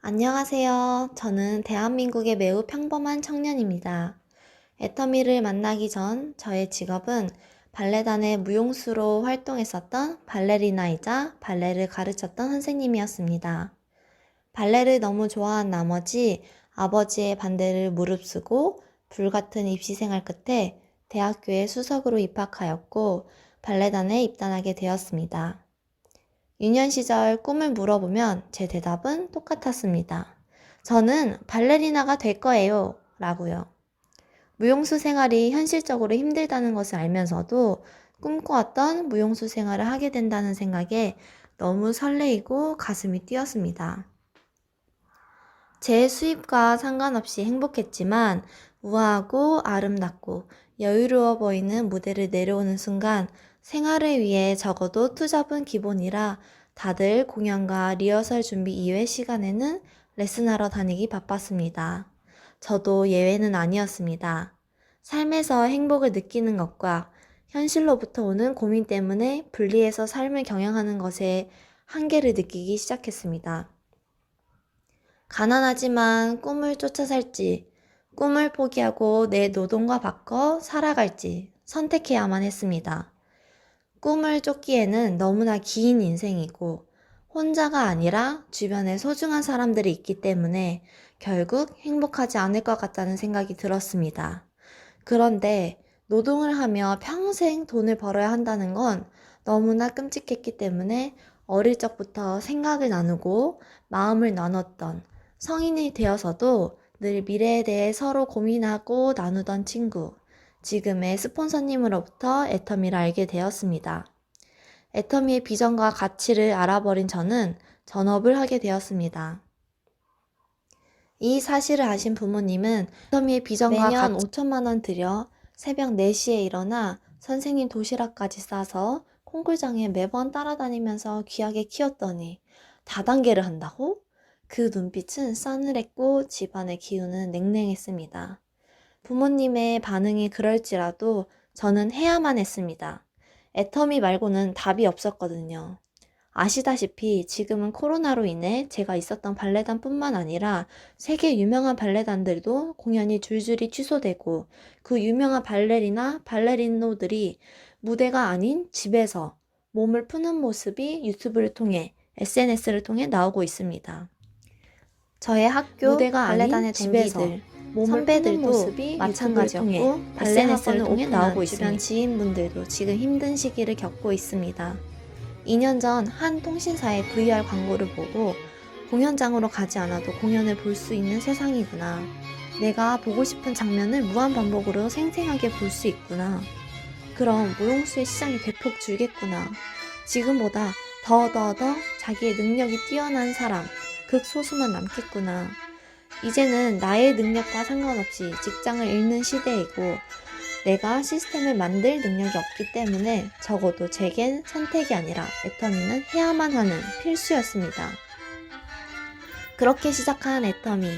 안녕하세요. 저는 대한민국의 매우 평범한 청년입니다. 애터미를 만나기 전 저의 직업은 발레단의 무용수로 활동했었던 발레리나이자 발레를 가르쳤던 선생님이었습니다. 발레를 너무 좋아한 나머지 아버지의 반대를 무릅쓰고 불같은 입시 생활 끝에 대학교에 수석으로 입학하였고 발레단에 입단하게 되었습니다. 유년 시절 꿈을 물어보면 제 대답은 똑같았습니다. 저는 발레리나가 될 거예요. 라고요. 무용수 생활이 현실적으로 힘들다는 것을 알면서도 꿈꿔왔던 무용수 생활을 하게 된다는 생각에 너무 설레이고 가슴이 뛰었습니다. 제 수입과 상관없이 행복했지만 우아하고 아름답고 여유로워 보이는 무대를 내려오는 순간 생활을 위해 적어도 투잡은 기본이라 다들 공연과 리허설 준비 이외 시간에는 레슨하러 다니기 바빴습니다. 저도 예외는 아니었습니다. 삶에서 행복을 느끼는 것과 현실로부터 오는 고민 때문에 분리해서 삶을 경영하는 것에 한계를 느끼기 시작했습니다. 가난하지만 꿈을 쫓아 살지, 꿈을 포기하고 내 노동과 바꿔 살아갈지 선택해야만 했습니다. 꿈을 쫓기에는 너무나 긴 인생이고 혼자가 아니라 주변에 소중한 사람들이 있기 때문에 결국 행복하지 않을 것 같다는 생각이 들었습니다. 그런데 노동을 하며 평생 돈을 벌어야 한다는 건 너무나 끔찍했기 때문에 어릴 적부터 생각을 나누고 마음을 나눴던, 성인이 되어서도 늘 미래에 대해 서로 고민하고 나누던 친구, 지금의 스폰서님으로부터 애터미를 알게 되었습니다. 애터미의 비전과 가치를 알아버린 저는 전업을 하게 되었습니다. 이 사실을 아신 부모님은 애터미의 비전과 매년 5천만 원 들여 새벽 4시에 일어나 선생님 도시락까지 싸서 콩쿨장에 매번 따라다니면서 귀하게 키웠더니 다단계를 한다고? 그 눈빛은 싸늘했고 집안의 기운은 냉랭했습니다. 부모님의 반응이 그럴지라도 저는 해야만 했습니다. 애터미 말고는 답이 없었거든요. 아시다시피 지금은 코로나로 인해 제가 있었던 발레단뿐만 아니라 세계 유명한 발레단들도 공연이 줄줄이 취소되고 그 유명한 발레리나 발레리노들이 무대가 아닌 집에서 몸을 푸는 모습이 유튜브를 통해 SNS를 통해 나오고 있습니다. 저의 학교 무대가 발레단의 동기들, 선배들도 마찬가지였고 SNS를 통해 나오고 있습니다. 주변 지인분들도 지금 힘든 시기를 겪고 있습니다. 2년 전 한 통신사의 VR 광고를 보고 공연장으로 가지 않아도 공연을 볼 수 있는 세상이구나. 내가 보고 싶은 장면을 무한반복으로 생생하게 볼 수 있구나. 그럼 무용수의 시장이 대폭 줄겠구나. 지금보다 더 자기의 능력이 뛰어난 사람, 극소수만 남겠구나. 이제는 나의 능력과 상관없이 직장을 잃는 시대이고 내가 시스템을 만들 능력이 없기 때문에 적어도 제겐 선택이 아니라 애터미는 해야만 하는 필수였습니다. 그렇게 시작한 애터미.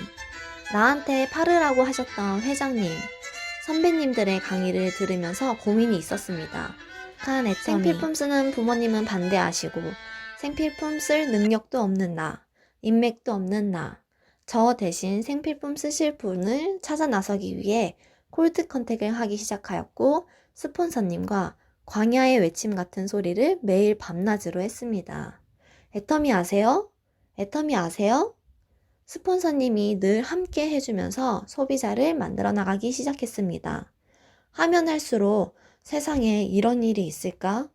나한테 팔으라고 하셨던 회장님, 선배님들의 강의를 들으면서 고민이 있었습니다. 생필품 쓰는 부모님은 반대하시고 생필품 쓸 능력도 없는 나, 인맥도 없는 나, 저 대신 생필품 쓰실 분을 찾아 나서기 위해 콜드 컨택을 하기 시작하였고 스폰서님과 광야의 외침 같은 소리를 매일 밤낮으로 했습니다. 애터미 아세요? 애터미 아세요? 스폰서님이 늘 함께 해주면서 소비자를 만들어 나가기 시작했습니다. 하면 할수록 세상에 이런 일이 있을까?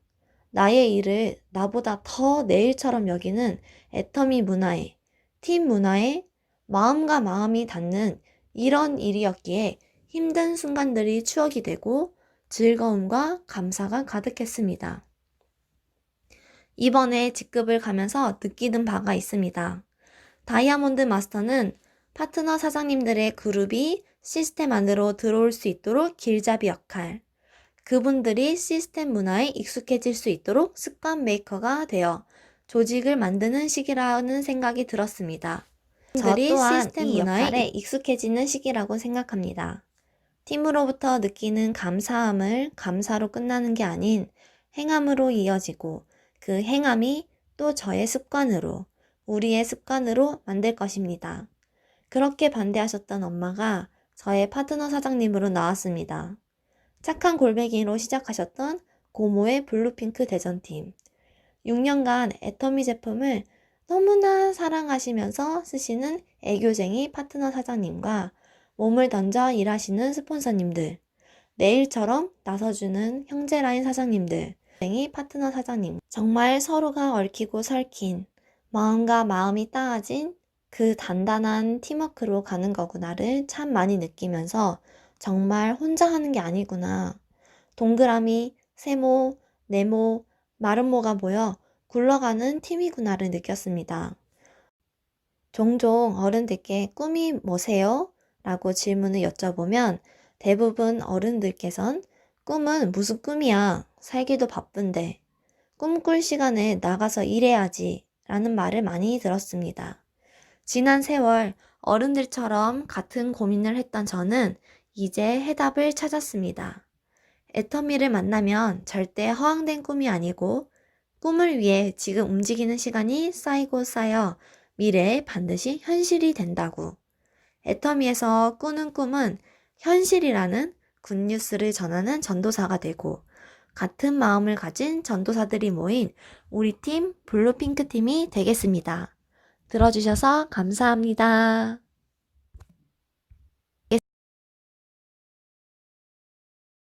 나의 일을 나보다 더 내 일처럼 여기는 애터미 문화에, 팀 문화에 마음과 마음이 닿는 이런 일이었기에 힘든 순간들이 추억이 되고 즐거움과 감사가 가득했습니다. 이번에 직급을 가면서 느끼는 바가 있습니다. 다이아몬드 마스터는 파트너 사장님들의 그룹이 시스템 안으로 들어올 수 있도록 길잡이 역할, 그분들이 시스템 문화에 익숙해질 수 있도록 습관 메이커가 되어 조직을 만드는 시기라는 생각이 들었습니다. 저 또한 시스템 문화에 익숙해지는 시기라고 생각합니다. 팀으로부터 느끼는 감사함을 감사로 끝나는 게 아닌 행함으로 이어지고 그 행함이 또 저의 습관으로 우리의 습관으로 만들 것입니다. 그렇게 반대하셨던 엄마가 저의 파트너 사장님으로 나왔습니다. 착한 골뱅이로 시작하셨던 고모의 블루핑크 대전팀. 6년간 애터미 제품을 너무나 사랑하시면서 쓰시는 애교쟁이 파트너 사장님과 몸을 던져 일하시는 스폰서님들, 내일처럼 나서주는 형제라인 사장님들, 쟁이 파트너 사장님, 정말 서로가 얽히고 설킨 마음과 마음이 따아진 그 단단한 팀워크로 가는 거구나를 참 많이 느끼면서 정말 혼자 하는 게 아니구나. 동그라미, 세모, 네모, 마름모가 모여 굴러가는 팀이구나를 느꼈습니다. 종종 어른들께 꿈이 뭐세요? 라고 질문을 여쭤보면 대부분 어른들께선 꿈은 무슨 꿈이야? 살기도 바쁜데. 꿈꿀 시간에 나가서 일해야지 라는 말을 많이 들었습니다. 지난 세월 어른들처럼 같은 고민을 했던 저는 이제 해답을 찾았습니다. 애터미를 만나면 절대 허황된 꿈이 아니고 꿈을 위해 지금 움직이는 시간이 쌓이고 쌓여 미래에 반드시 현실이 된다고. 애터미에서 꾸는 꿈은 현실이라는 굿뉴스를 전하는 전도사가 되고 같은 마음을 가진 전도사들이 모인 우리 팀 블루핑크 팀이 되겠습니다. 들어주셔서 감사합니다.